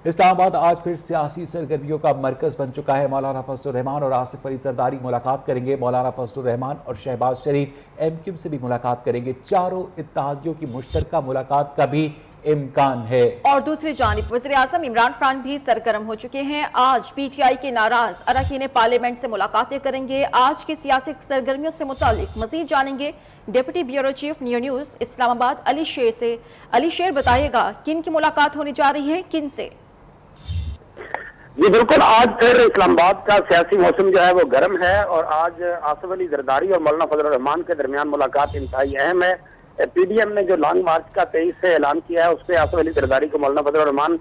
اسلام آباد آج پھر سیاسی سرگرمیوں کا مرکز بن چکا ہے۔ مولانا فضل الرحمان اور آصف علی زرداری ملاقات کریں گے۔ مولانا فضل الرحمان اور شہباز شریف ایم کیو ایم سے بھی ملاقات کریں گے۔ چاروں اتحادیوں کی مشترکہ ملاقات کا بھی امکان ہے۔ اور دوسری جانب وزیر اعظم عمران خان بھی سرگرم ہو چکے ہیں۔ آج پی ٹی آئی کے ناراض اراکین پارلیمنٹ سے ملاقاتیں کریں گے۔ آج کی سیاسی سرگرمیوں سے متعلق مزید جانیں گے ڈپٹی بیورو چیف نیوز اسلام آباد علی شیر سے۔ علی شیر بتائیے گا کن کی ملاقات ہونے جا رہی ہے، کن سے؟ جی بالکل، آج پھر اسلام آباد کا سیاسی موسم جو ہے وہ گرم ہے، اور آج آصف علی زرداری اور مولانا فضل الرحمان کے درمیان ملاقات انتہائی اہم ہے۔ پی ڈی ایم نے جو لانگ مارچ کا 23 سے اعلان کیا ہے، اس پہ آصف علی زرداری کو مولانا فضل الرحمان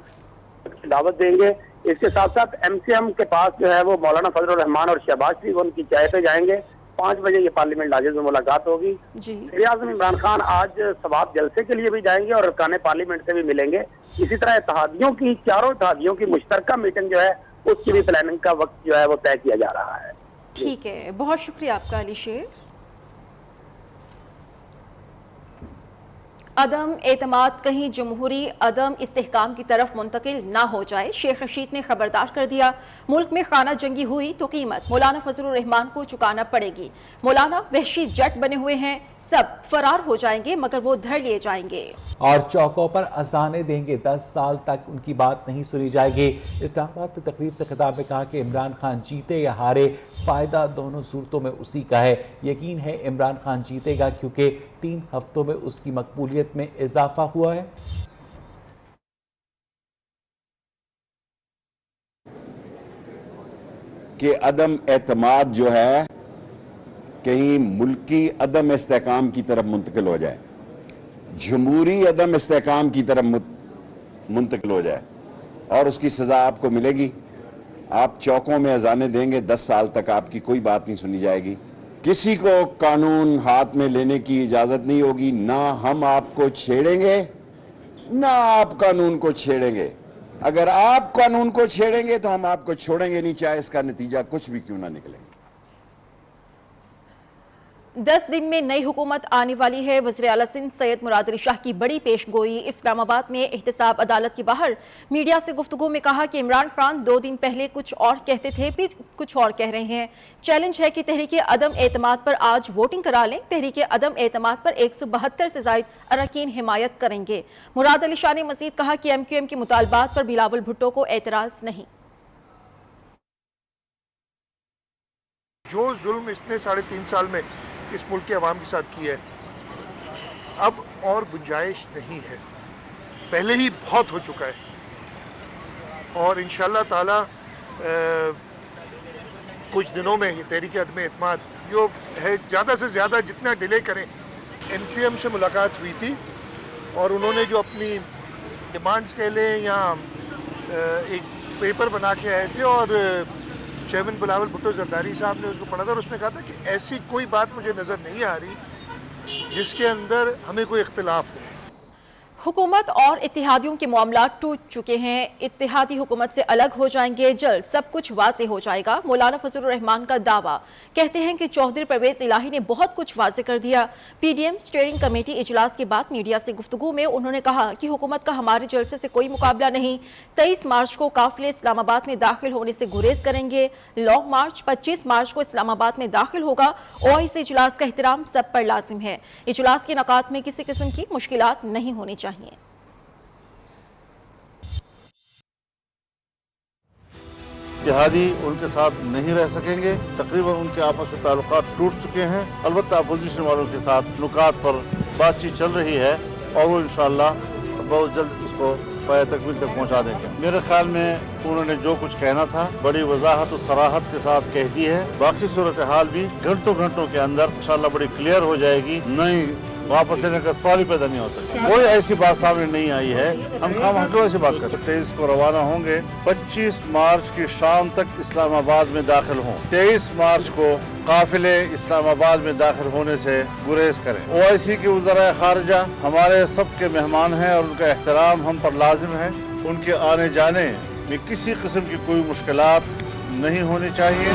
کی دعوت دیں گے۔ اس کے ساتھ ساتھ ایم سی ایم کے پاس جو ہے وہ مولانا فضل الرحمان اور شہباز شریف ان کی چائے پہ جائیں گے۔ 5 بجے یہ پارلیمنٹ ناجز میں ملاقات ہوگی۔ وزیر اعظم عمران خان آج ثواب جلسے کے لیے بھی جائیں گے اور ارکان پارلیمنٹ سے بھی ملیں گے۔ اسی طرح چاروں اتحادیوں کی مشترکہ میٹنگ جو ہے اس کی بھی پلاننگ کا وقت جو ہے وہ طے کیا جا رہا ہے۔ ٹھیک ہے، بہت شکریہ آپ کا علی شیر۔ عدم اعتماد کہیں جمہوری عدم استحکام کی طرف منتقل نہ ہو جائے، شیخ رشید نے خبردار کر دیا۔ ملک میں خانہ جنگی ہوئی تو قیمت مولانا فضل الرحمان کو چکانا پڑے گی۔ مولانا وحشی جٹ بنے ہوئے ہیں، سب فرار ہو جائیں گے مگر وہ دھر لیے جائیں گے۔ اور چوکوں پر اذانیں دیں گے، 10 سال تک ان کی بات نہیں سنی جائے گی۔ اسلام آباد میں تقریب سے خطاب میں کہا کہ عمران خان جیتے یا ہارے، فائدہ دونوں صورتوں میں اسی کا ہے۔ یقین ہے عمران خان جیتے گا کیونکہ 3 ہفتوں میں اس کی مقبولیت میں اضافہ ہوا ہے۔ کہ عدم اعتماد جو ہے کہیں ملکی عدم استحکام کی طرف منتقل ہو جائے، جمہوری عدم استحکام کی طرف منتقل ہو جائے، اور اس کی سزا آپ کو ملے گی۔ آپ چوکوں میں اذانیں دیں گے، 10 سال تک آپ کی کوئی بات نہیں سنی جائے گی۔ کسی کو قانون ہاتھ میں لینے کی اجازت نہیں ہوگی، نہ ہم آپ کو چھیڑیں گے نہ آپ قانون کو چھیڑیں گے۔ اگر آپ قانون کو چھیڑیں گے تو ہم آپ کو چھوڑیں گے نہیں، چاہے اس کا نتیجہ کچھ بھی کیوں نہ نکلے۔ 10 دن میں نئی حکومت آنے والی ہے۔ وزیر اعلیٰ سندھ سید مراد علی شاہ کی بڑی پیش گوئی۔ اسلام آباد میں احتساب عدالت کے باہر میڈیا سے گفتگو میں کہا کہ عمران خان 2 دن پہلے کچھ اور کہتے تھے، پھر کچھ اور کہہ رہے ہیں۔ چیلنج ہے کہ تحریک عدم اعتماد پر آج ووٹنگ کرا لیں۔ تحریک عدم اعتماد پر 172 سے زائد اراکین حمایت کریں گے۔ مراد علی شاہ نے مزید کہا کہ ایم کیو ایم کے مطالبات پر بلاول بھٹو کو اعتراض نہیں۔ جو ظلم اس نے 3.5 سال میں اس ملک کے عوام کے ساتھ کی ہے، اب اور گنجائش نہیں ہے، پہلے ہی بہت ہو چکا ہے، اور انشاءاللہ تعالی کچھ دنوں میں یہ تحریک عدم اعتماد جو ہے زیادہ سے زیادہ جتنا ڈیلے کریں۔ ایم کیو ایم سے ملاقات ہوئی تھی اور انہوں نے جو اپنی ڈیمانڈز کہہ لیں یا ایک پیپر بنا کے آئے تھے، اور چیئرمین بلاول بھٹو زرداری صاحب نے اس کو پڑھا تھا، اور اس نے کہا تھا کہ ایسی کوئی بات مجھے نظر نہیں آ رہی جس کے اندر ہمیں کوئی اختلاف ہو۔ حکومت اور اتحادیوں کے معاملات ٹوٹ چکے ہیں، اتحادی حکومت سے الگ ہو جائیں گے، جلد سب کچھ واضح ہو جائے گا، مولانا فضل الرحمان کا دعویٰ۔ کہتے ہیں کہ چوہدری پرویز الہی نے بہت کچھ واضح کر دیا۔ P D M steering committee اجلاس کے بعد میڈیا سے گفتگو میں انہوں نے کہا کہ حکومت کا ہمارے جلسے سے کوئی مقابلہ نہیں۔ 23 مارچ کو قافلے اسلام آباد میں داخل ہونے سے گریز کریں گے۔ لانگ مارچ 25 مارچ کو اسلام آباد میں داخل ہوگا۔ اوائسی اجلاس کا احترام سب پر لازم ہے۔ اجلاس کے انعقاد میں کسی قسم کی مشکلات نہیں ہونی چاہیے۔ اتحادی ان کے ساتھ نہیں رہ سکیں گے، تقریباً ان کے آپس میں تعلقات ٹوٹ چکے ہیں۔ البتہ اپوزیشن والوں کے ساتھ نکات پر بات چیت چل رہی ہے، اور وہ انشاءاللہ بہت جلد اس کو پایہ تکمیل تک پہنچا دیں گے۔ میرے خیال میں انہوں نے جو کچھ کہنا تھا بڑی وضاحت و صراحت کے ساتھ کہہ دی ہے۔ باقی صورتحال بھی گھنٹوں کے اندر انشاءاللہ بڑی کلیئر ہو جائے گی، نہیں واپس لینے کا سوال ہی پیدا نہیں ہوتا۔ کوئی ایسی بات سامنے نہیں آئی ہے، ہم کیوں ایسی بات کرتے ہیں۔ 23 کو روانہ ہوں گے، 25 مارچ کی شام تک اسلام آباد میں داخل ہوں۔ 23 مارچ کو قافلے اسلام آباد میں داخل ہونے سے گریز کریں۔ اوائسی کے وزرائے خارجہ ہمارے سب کے مہمان ہیں اور ان کا احترام ہم پر لازم ہے۔ ان کے آنے جانے میں کسی قسم کی کوئی مشکلات نہیں ہونی چاہیے۔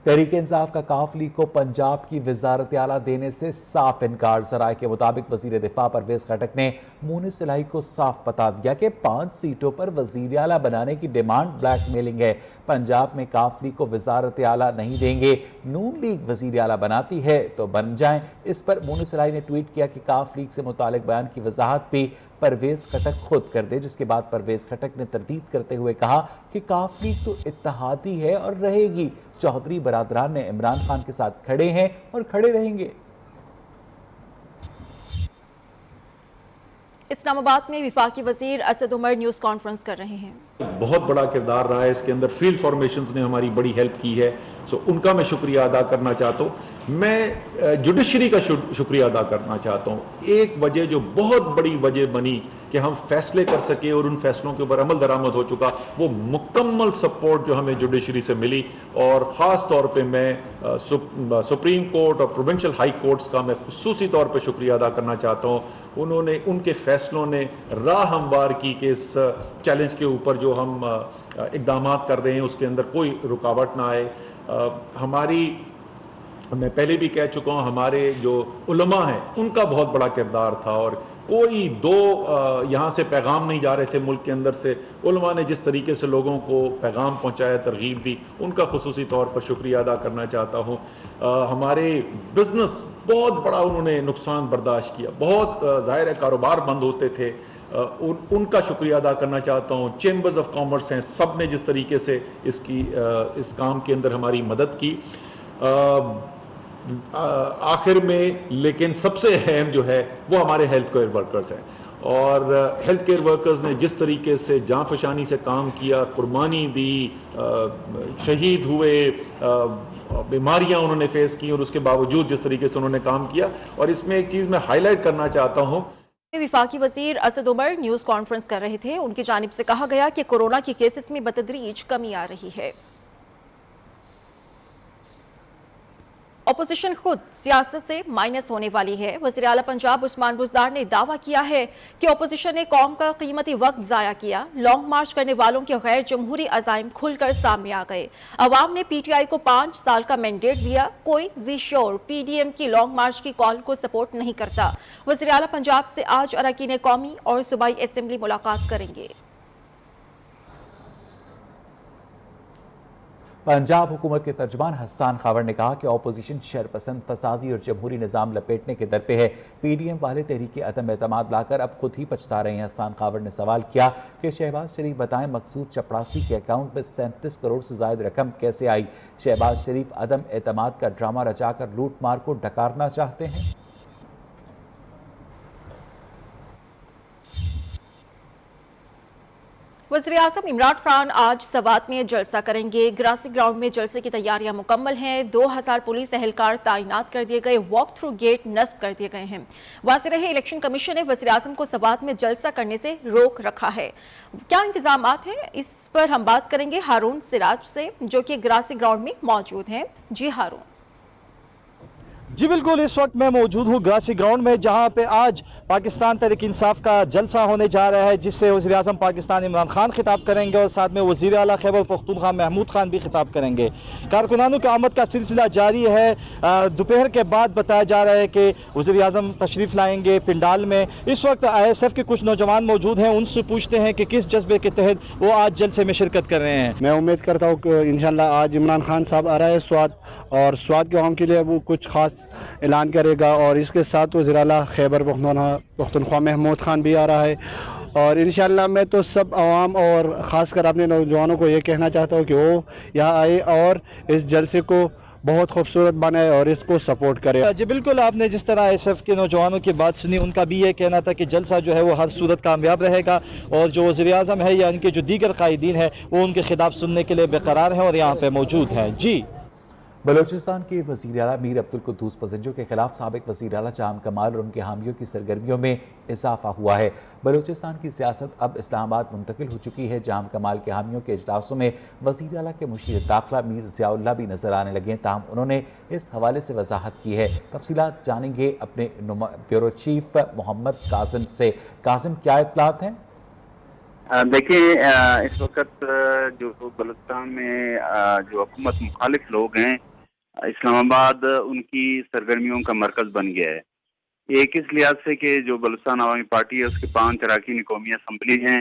तहरीक इंसाफ का काफली को पंजाब की वजारत आला देने से साफ इनकार। ज़राए के मुताबिक वजीर दिफा परवेज खटक ने मुनीस इलाही को साफ बता दिया कि 5 सीटों पर वजीर आला बनाने की डिमांड ब्लैकमेलिंग है। पंजाब में काफली को वजारत आला नहीं देंगे, नून लीग वजीर आला बनाती है तो बन जाएं। इस पर मुनीस इलाही ने ट्वीट किया कि काफ लीग से मुतालिक बयान की वजाहत भी परवेज खटक खुद कर दे, जिसके बाद परवेज खटक ने तरदीद करते हुए कहा कि काफ लीग तो इत्तेहादी है और रहेगी। चौधरी बरादरान ने इमरान खान के साथ खड़े हैं और खड़े रहेंगे। इस्लामाबाद में वफाकी वजीर असद उमर न्यूज़ कॉन्फ्रेंस कर रहे हैं। बहुत बड़ा किरदार रहा है इसके अंदर, फील्ड फॉर्मेशंस ने हमारी बड़ी हेल्प की है, सो उनका मैं शुक्रिया अदा करना चाहता हूँ। मैं जुडिशरी का शुक्रिया अदा करना चाहता हूँ। एक वजह जो बहुत बड़ी वजह बनी कि हम फैसले कर सके और उन फैसलों के ऊपर अमल दरामद हो चुका, वो मुकम्मल सपोर्ट जो हमें जुडिशरी से मिली, और ख़ास तौर पे मैं सुप्रीम कोर्ट और प्रोविंशियल हाई कोर्ट्स का मैं खुसूसी तौर पे शुक्रिया अदा करना चाहता हूँ। उन्होंने, उनके फैसलों ने राह हमवार की कि इस चैलेंज के ऊपर जो हम इक़दामात कर रहे हैं उसके अंदर कोई रुकावट ना आए। हमारी, मैं पहले भी कह चुका हूँ, हमारे जो उलमा हैं उनका बहुत बड़ा किरदार था, और कोई दो यहाँ से पैगाम नहीं जा रहे थे मुल्क के अंदर से। उलमा ने जिस तरीके से लोगों को पैगाम पहुँचाया, तरगीब दी, उनका खुसूसी तौर पर शुक्रिया अदा करना चाहता हूँ। हमारे बिज़नेस बहुत बड़ा उन्होंने नुकसान बर्दाश्त किया, बहुत ज़ाहिर है कारोबार बंद होते थे, उनका शुक्रिया अदा करना चाहता हूँ। चैम्बर्स ऑफ कॉमर्स हैं, सब ने जिस तरीके से इस काम के अंदर हमारी मदद की। आखिर में लेकिन सबसे अहम जो है वो हमारे हेल्थ केयर वर्कर्स हैं, और हेल्थ केयर वर्कर्स ने जिस तरीके से जांफशानी से काम किया, कुर्बानी दी, शहीद हुए, बीमारियां उन्होंने फेस की, और उसके बावजूद जिस तरीके से उन्होंने काम किया। और इसमें एक चीज़ मैं हाईलाइट करना चाहता हूँ, वफाकी वजीर असद उमर न्यूज़ कॉन्फ्रेंस कर रहे थे। उनकी जानिब से कहा गया कि कोरोना के केसेस में बतदरीज कमी आ रही है। अपोजिशन खुद सियासत से माइनस होने वाली है। वज़ीर आला पंजाब उस्मान बुज़दार ने दावा किया है कि अपोजिशन ने कौम का कीमती वक्त ज़ाया किया। लॉन्ग मार्च करने वालों के गैर जमहूरी अज़ाइम खुलकर सामने आ गए। अवाम ने पीटीआई को 5 साल का मैंडेट दिया। कोई जी श्योर पीडीएम की लॉन्ग मार्च की कॉल को सपोर्ट नहीं करता। वज़ीर आला पंजाब से आज अरकान कौमी और सूबाई असेंबली मुलाकात करेंगे। पंजाब हुकूमत के तर्जमान हसन खावर ने कहा कि अपोजिशन शरपसंद, फसादी और जमहूरी निज़ाम लपेटने के दर पे है। पीडीएम वाले तहरीक अदम एतमाद लाकर अब खुद ही पछता रहे हैं। हसन खावर ने सवाल किया कि शहबाज शरीफ बताएं मकसूद चपड़ासी के अकाउंट में 37 करोड़ से ज़ायद रकम कैसे आई। शहबाज शरीफ अदम एतमाद का ड्रामा रचाकर लूट मार को डकारना चाहते हैं। वज़ीर-ए-आज़म इमरान खान आज सवात में जलसा करेंगे। ग्रासी ग्राउंड में जलसे की तैयारियां मुकम्मल हैं। 2000 पुलिस एहलकार ताइनात कर दिए गए, वॉक थ्रू गेट नस्ब कर दिए गए हैं। वाज़ेह रहे इलेक्शन कमीशन ने वज़ीर-ए-आज़म को सवात में जलसा करने से रोक रखा है। क्या इंतजामात हैं, इस पर हम बात करेंगे हारून सिराज से, जो कि ग्रासी ग्राउंड में मौजूद हैं। जी हारून। जी बिल्कुल, इस वक्त मैं मौजूद हूँ ग्रासी ग्राउंड में, जहाँ पे आज पाकिस्तान तहरीक इंसाफ का जलसा होने जा रहा है, जिससे वज़ीर आज़म पाकिस्तान इमरान खान खिताब करेंगे और साथ में वज़ीर आला खैबर पख्तूनख्वा महमूद खान भी खिताब करेंगे। कारकुनानों की आमद का सिलसिला जारी है। दोपहर के बाद बताया जा रहा है कि वज़ीर आज़म तशरीफ़ लाएंगे पिंडाल में। इस वक्त ISF के कुछ नौजवान मौजूद हैं, उनसे पूछते हैं कि किस जज्बे के तहत वो आज जलसे में शिरकत कर रहे हैं। मैं उम्मीद करता हूँ कि इंशाल्लाह आज इमरान खान साहब आ रहे हैं स्वात, और स्वात के कौम के लिए वो कुछ खास ऐलान करेगा, और इसके साथ वज़ीर आला खैबर पख्तूनख्वा महमूद खान भी आ रहा है। और इंशाल्लाह मैं तो सब आवाम और ख़ासकर अपने नौजवानों को ये कहना चाहता हूँ कि वो यहाँ आए और इस जलसे को बहुत खूबसूरत बनाए और इसको सपोर्ट करे। जी बिल्कुल, आपने जिस तरह ISF के नौजवानों की बात सुनी, उनका भी ये कहना था कि जलसा जो है वो हर सूरत कामयाब रहेगा, और जो वज़ीर आज़म है या उनके जो दीगर कायदीन है वो उनके खिताब सुनने के लिए बेकरार हैं और यहाँ पे मौजूद हैं। जी, बलूचिस्तान के वज़ीर आला मीर अब्दुल कुद्दूस पसंजों के खिलाफ साबिक वज़ीर आला जाम कमाल और उनके हामियों की सरगर्मियों में इजाफा हुआ है। बलूचिस्तान की सियासत अब इस्लामाबाद मुंतकिल हो चुकी है। जाम कमाल के हामियों के इजलासों में वज़ीर आला के मुशीर दाखिला मीर ज़ियाउल्लाह भी नजर आने लगे, ताहम उन्होंने इस हवाले से वजाहत की है। तफसीलात जानेंगे अपने ब्यूरो चीफ मोहम्मद कासिम से। कासिम, क्या इत्तलात हैं? देखिए, इस वक्त जो बलूचिस्तान में जो हुकूमत मुखालिफ लोग हैं اسلام آباد ان کی سرگرمیوں کا مرکز بن گیا ہے. ایک اس لحاظ سے کہ جو بلوچستان عوامی پارٹی ہے اس کے 5 اراکین قومی اسمبلی ہیں،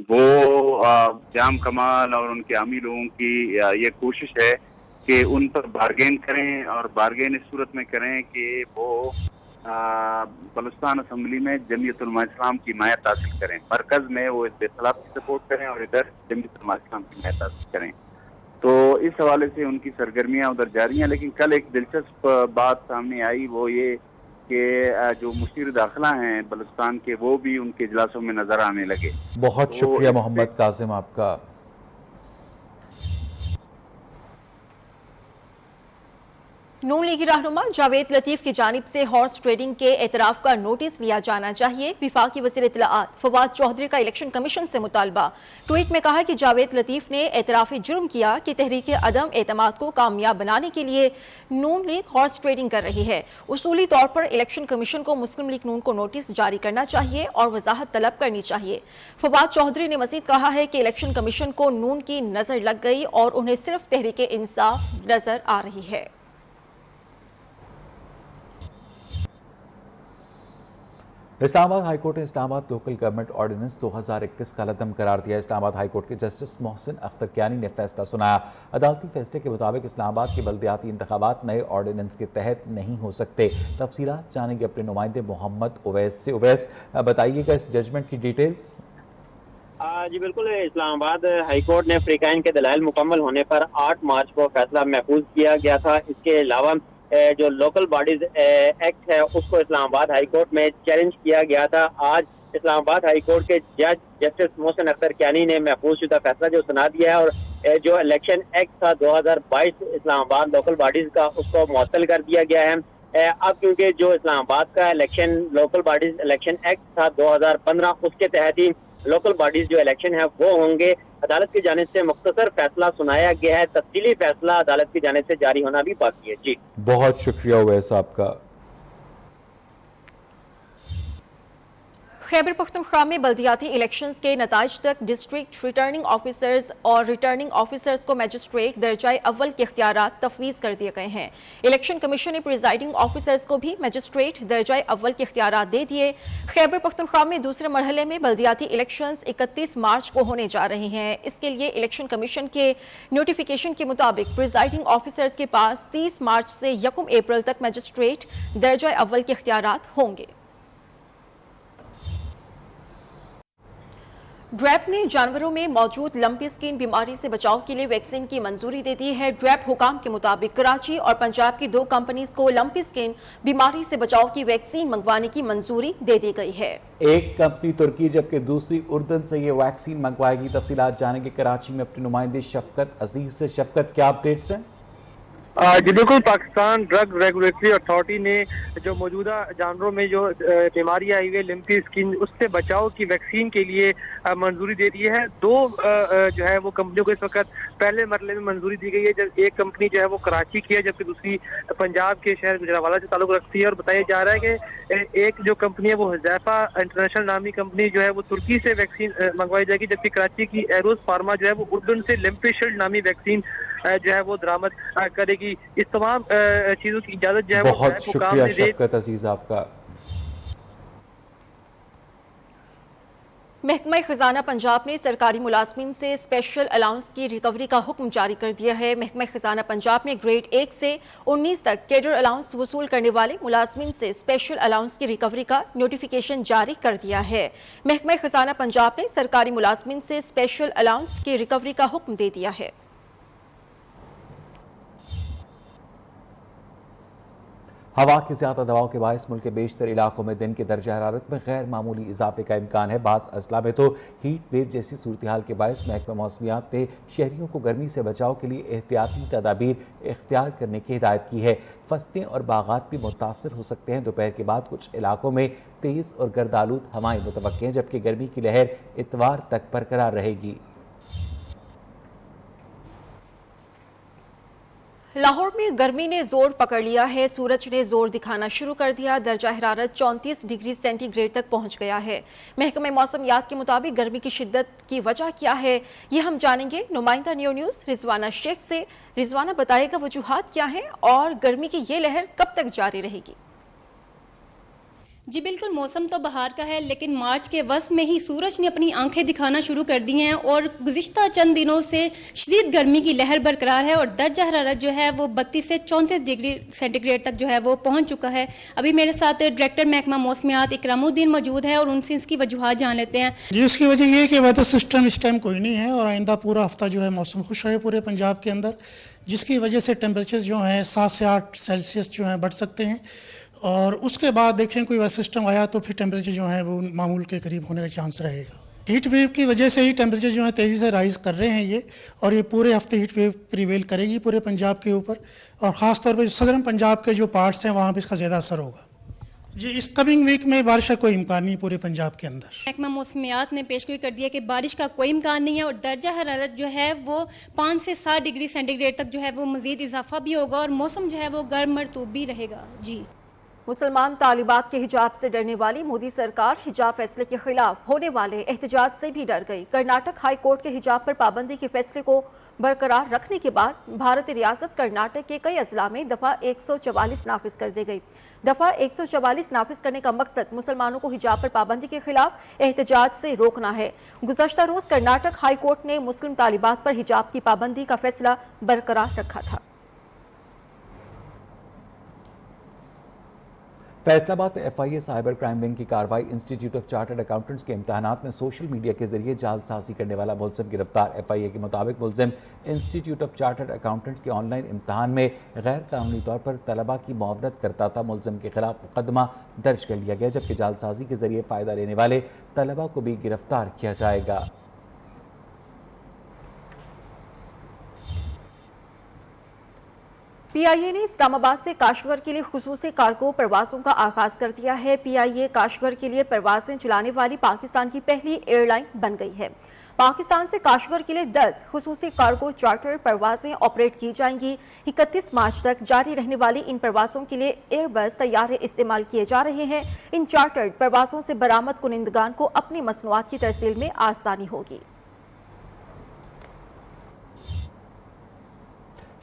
وہ جام کمال اور ان کے عامی لوگوں کی یہ کوشش ہے کہ ان پر بارگین کریں، اور بارگین اس صورت میں کریں کہ وہ بلوچستان اسمبلی میں جمعیت علماء اسلام کی حمایت حاصل کریں، مرکز میں وہ اختلاف کی سپورٹ کریں اور ادھر جمعیت علماء اسلام کی حمایت حاصل کریں. تو اس حوالے سے ان کی سرگرمیاں ادھر جاری ہیں. لیکن کل ایک دلچسپ بات سامنے آئی، وہ یہ کہ جو مشیر داخلہ ہیں بلوچستان کے، وہ بھی ان کے اجلاسوں میں نظر آنے لگے. بہت شکریہ محمد قاسم آپ کا. نون لیگی رہنما جاوید لطیف کی جانب سے ہارس ٹریڈنگ کے اعتراف کا نوٹس لیا جانا چاہیے. وفاقی وزیر اطلاعات فواد چودھری کا الیکشن کمیشن سے مطالبہ. ٹویٹ میں کہا کہ جاوید لطیف نے اعتراف جرم کیا کہ تحریک عدم اعتماد کو کامیاب بنانے کے لیے نون لیگ ہارس ٹریڈنگ کر رہی ہے. اصولی طور پر الیکشن کمیشن کو مسلم لیگ نون کو نوٹس جاری کرنا چاہیے اور وضاحت طلب کرنی چاہیے. فواد چودھری نے مزید کہا ہے کہ الیکشن کمیشن کو نون کی نظر لگ گئی اور انہیں صرف تحریک انصاف نظر آ رہی ہے. اسلام آباد ہائی کورٹ نے اسلام آباد لوکل گورنمنٹ آرڈیننس 2021 کا لدم قرار دیا. اسلام آباد ہائی کورٹ کے جسٹس محسن اختر کیانی نے فیصلہ سنایا. عدالتی فیصلے کے مطابق اسلام آباد کے بلدیاتی انتخابات نئے آرڈیننس کے تحت نہیں ہو سکتے. تفصیلات جانیں گے اپنے نمائندے محمد اویس سے. اویس بتائیے گا اس ججمنٹ کی ڈیٹیلز. جی بالکل، اسلام آباد ہائی کورٹ نے فریقین کے دلائل مکمل ہونے پر 8 مارچ کو فیصلہ محفوظ کیا گیا تھا. اس کے علاوہ جو لوکل باڈیز ایکٹ ہے اس کو اسلام آباد ہائی کورٹ میں چیلنج کیا گیا تھا. آج اسلام آباد ہائی کورٹ کے جج جسٹس محسن اختر کیانی نے محفوظ شدہ فیصلہ جو سنا دیا ہے، اور جو الیکشن ایکٹ تھا 2022 اسلام آباد لوکل باڈیز کا، اس کو معطل کر دیا گیا ہے. اب کیونکہ جو اسلام آباد کا election local bodies election act تھا 2015، اس کے تحت ہی لوکل باڈیز جو الیکشن ہے وہ ہوں گے. عدالت کی جانب سے مختصر فیصلہ سنایا گیا ہے، تفصیلی فیصلہ عدالت کی جانب سے جاری ہونا بھی باقی ہے. جی بہت شکریہ اویس آپ کا. خیبر پختونخوا میں بلدیاتی الیکشنز کے نتائج تک ڈسٹرکٹ ریٹرننگ آفیسرز اور ریٹرننگ آفیسرز کو میجسٹریٹ درجہ اول کے اختیارات تفویض کر دیے گئے ہیں. الیکشن کمیشن نے پریزائڈنگ آفیسرز کو بھی میجسٹریٹ درجہ اول کے اختیارات دے دیے. خیبر پختونخوا میں دوسرے مرحلے میں بلدیاتی الیکشنز 31 مارچ کو ہونے جا رہے ہیں. اس کے لیے الیکشن کمیشن کے نوٹیفیکیشن کے مطابق پریزائڈنگ آفیسرز کے پاس 30 مارچ سے 1 اپریل تک میجسٹریٹ درجہ اول کے اختیارات ہوں گے. ڈریپ نے جانوروں میں موجود لمپی اسکن بیماری سے بچاؤ کے لیے ویکسین کی منظوری دے دی ہے. ڈریپ حکام کے مطابق کراچی اور پنجاب کی 2 کمپنیز کو لمپی اسکن بیماری سے بچاؤ کی ویکسین منگوانے کی منظوری دے دی گئی ہے. ایک کمپنی ترکی جبکہ دوسری اردن سے یہ ویکسین منگوائے گی. تفصیلات جانیں گے کراچی میں اپنے نمائندے شفقت عزیز سے. شفقت، کیا اپڈیٹس ہیں؟ جی بالکل، پاکستان ڈرگ ریگولیٹری اتھارٹی نے جو موجودہ جانوروں میں جو بیماری آئی ہوئی ہے لمپی اسکن، اس سے بچاؤ کی ویکسین کے لیے منظوری دے دی ہے. 2 جو ہے وہ کمپنیوں کو اس وقت پہلے مرحلے میں منظوری دی گئی ہے. جب ایک کمپنی جو ہے وہ کراچی کی ہے جبکہ دوسری پنجاب کے شہر گجرانوالہ سے تعلق رکھتی ہے. اور بتایا جا رہا ہے کہ ایک جو کمپنی ہے وہ حذیفہ انٹرنیشنل نامی کمپنی جو ہے وہ ترکی سے ویکسین منگوائی جائے گی، جبکہ کراچی کی ایروز فارما جو ہے وہ اردن سے لمپی شیلڈ نامی ویکسین جو ہے وہ درآمد کرے گی. اس تمام چیزوں کی اجازت جو ہے بہت شکریہ شفقت عزیز آپ کا. محکمہ خزانہ پنجاب نے سرکاری ملازمین سے اسپیشل الاؤنس کی ریکوری کا حکم جاری کر دیا ہے. محکمہ خزانہ پنجاب نے گریڈ 1 سے 19 تک کیڈر الاؤنس وصول کرنے والے ملازمین سے اسپیشل الاؤنس کی ریکوری کا نوٹیفیکیشن جاری کر دیا ہے. محکمہ خزانہ پنجاب نے سرکاری ملازمین سے اسپیشل الاؤنس کی ریکوری کا حکم دے دیا ہے. ہوا کے زیادہ دباؤ کے باعث ملک کے بیشتر علاقوں میں دن کے درجہ حرارت میں غیر معمولی اضافے کا امکان ہے. بعض اضلاع میں تو ہیٹ ویو جیسی صورتحال کے باعث محکمہ موسمیات نے شہریوں کو گرمی سے بچاؤ کے لیے احتیاطی تدابیر اختیار کرنے کی ہدایت کی ہے. فصلیں اور باغات بھی متاثر ہو سکتے ہیں. دوپہر کے بعد کچھ علاقوں میں تیز اور گرد آلود ہوائیں متوقع ہیں، جبکہ گرمی کی لہر اتوار تک برقرار رہے گی. लाहौर में गर्मी ने जोर पकड़ लिया है। सूरज ने जोर दिखाना शुरू कर दिया। दर्जा हरारत 34 डिग्री सेंटीग्रेड तक पहुंच गया है। महकमे मौसमियात के मुताबिक गर्मी की शिद्दत की वजह क्या है, ये हम जानेंगे नुमाइंदा न्यूज़ रिजवाना शेख से। रिजवाना बताएगा वजूहात क्या हैं और गर्मी की ये लहर कब तक जारी रहेगी। जी बिल्कुल, मौसम तो बहार का है, लेकिन मार्च के वस्त में ही सूरज ने अपनी आंखें दिखाना शुरू कर दी हैं और गुज़िश्ता चंद दिनों से शदीद गर्मी की लहर बरकरार है और दर्जा हरारत जो है वो 32 से 34 डिग्री सेंटीग्रेड तक जो है वो पहुंच चुका है। अभी मेरे साथ डायरेक्टर महकमा मौसमियात इकरामुद्दीन मौजूद है और उनसे इसकी वजूहात जान लेते हैं। जी, इसकी वजह ये है कि वेदर सिस्टम इस टाइम कोई नहीं है और आइंदा पूरा हफ्ता जो है मौसम खुश रहे पूरे पंजाब के अंदर, जिसकी वजह से टेम्परेचर जो है 7 से 8 सेल्सियस जो है बढ़ सकते हैं और उसके बाद देखें कोई वैसा सिस्टम आया तो फिर टेम्परेचर जो है वो मामूल के करीब होने का चांस रहेगा। हीट वेव की वजह से ही टेम्परेचर जो है तेज़ी से राइज़ कर रहे हैं ये, और ये पूरे हफ्ते हीट वेव प्रिवेल करेगी पूरे पंजाब के ऊपर और ख़ास तौर पर सदर्न पंजाब के जो पार्ट्स हैं वहाँ पर इसका ज़्यादा असर होगा। जी, इस कमिंग वीक में बारिश का कोई इम्कान नहीं पूरे पंजाब के अंदर। महकमा मौसमियात ने पेशगोई कर दिया कि बारिश का कोई इम्कान नहीं है और दर्जा हरारत जो है वो 5 से 7 डिग्री सेंटीग्रेड तक जो है वो मज़ीद इजाफा भी होगा और मौसम जो है वो गर्म मरतूब भी रहेगा। जी, मुसलमान तालिबात के हिजाब से डरने वाली मोदी सरकार हिजाब फैसले के खिलाफ होने वाले एहतजाज से भी डर गई। कर्नाटक हाई कोर्ट के हिजाब पर पाबंदी के फैसले को बरकरार रखने के बाद भारतीय रियासत कर्नाटक के कई अजला में दफ़ा 144 नाफिज कर दी गई। दफ़ा 144 नाफिज करने का मकसद मुसलमानों को हिजाब पर पाबंदी के खिलाफ एहतजाज से रोकना है। गुज़श्ता रोज़ कर्नाटक हाई कोर्ट ने मुस्लिम तालिबात पर हिजाब की पाबंदी का फैसला बरकरार रखा था। फैसलाबाद में FIA साइबर क्राइम विंग की कार्रवाई। इंस्टीट्यूट ऑफ चार्टर्ड अकाउंटेंट्स के इम्तहानात में सोशल मीडिया के जरिए जालसाजी करने वाला मुलजिम गिरफ्तार। FIA के मुताबिक मुलजिम इंस्टीट्यूट ऑफ चार्टर्ड अकाउंटेंट्स के ऑनलाइन इम्तहान में गैर कानूनी तौर पर तलबा की मुआवनत करता था। मुलजिम के खिलाफ मुकदमा दर्ज कर लिया गया, जबकि जालसाजी के जरिए फ़ायदा लेने वाले तलबा को भी गिरफ्तार किया जाएगा। PIA ने इस्लामाबाद से काशगर के लिए खुसूसी कार्गो परवाज़ों का आगाज़ कर दिया है। PIA काशगर के लिए परवाज़ें चलाने वाली पाकिस्तान की पहली एयरलाइन बन गई है। पाकिस्तान से काशगर के लिए 10 खुसूसी कार्गो चार्टर परवाज़ें ऑपरेट की जाएंगी। 31 मार्च तक जारी रहने वाली इन परवाज़ों के लिए एयरबस तैयारे इस्तेमाल किए जा रहे हैं। इन चार्टर्ड परवाज़ों से बरामद कुनिंदगान को अपनी मसनूआत की तरसील में आसानी होगी।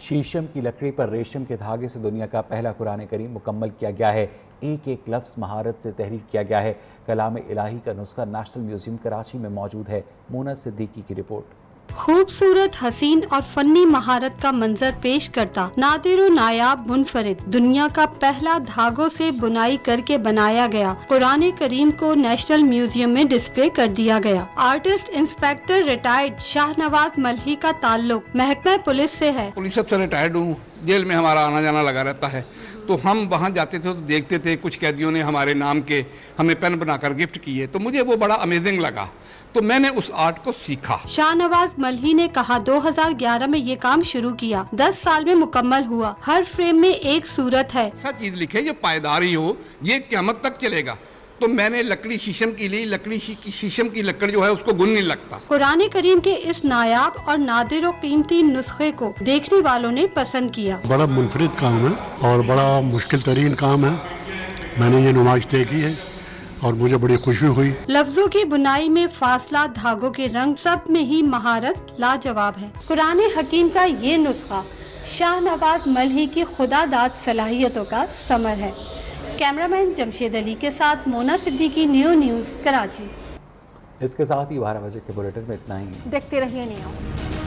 शीशम की लकड़ी पर रेशम के धागे से दुनिया का पहला कुरान करीम मुकम्मल किया गया है। एक एक लफ्ज़ महारत से तहरीर किया गया है। कलाम इलाही का नुस्खा नेशनल म्यूजियम कराची में मौजूद है। मोना सिद्दीकी की रिपोर्ट। खूबसूरत, हसीन और फन्नी महारत का मंजर पेश करता नादिर व नायाब मुनफरिद दुनिया का पहला धागों से बुनाई करके बनाया गया कुरान करीम को नेशनल म्यूजियम में डिस्प्ले कर दिया गया। आर्टिस्ट इंस्पेक्टर रिटायर्ड शाहनवाज मल्ही का ताल्लुक महकमा पुलिस से है। पुलिस से रिटायर्ड हूँ, जेल में हमारा आना जाना लगा रहता है, तो हम वहाँ जाते थे तो देखते थे कुछ कैदियों ने हमारे नाम के हमें पेन बनाकर गिफ्ट किए, तो मुझे वो बड़ा अमेजिंग लगा, तो मैंने उस आर्ट को सीखा। शाहनवाज मल्ही ने कहा 2011 में ये काम शुरू किया, 10 साल में मुकम्मल हुआ। हर फ्रेम में एक सूरत है। ऐसा चीज लिखे जो पायदारी हो, ये क़यामत तक चलेगा। तो मैंने लकड़ी शीशम की ली, लकड़ी शीशम की लकड़ जो है उसको गुन नहीं लगता। कुरान करीम के इस नायाब और नादिर और कीमती नुस्खे को देखने वालों ने पसंद किया। बड़ा मुनफरिद काम है और बड़ा मुश्किल तरीन काम है। मैंने ये नुमाइश तय की है और मुझे बड़ी खुशी हुई। लफ्जों की बुनाई में फासला, धागों के रंग, सब में ही महारत लाजवाब है। कुरान हकीम का ये नुस्खा शाहनवाज मल्ही की खुदादाद सलाहियतों का समर है। कैमरामैन जमशेद अली के साथ मोना सिद्दीकी, न्यूज़ कराची। इसके साथ ही 12 बजे के बुलेटिन में इतना ही। देखते रहिए न्यूज़।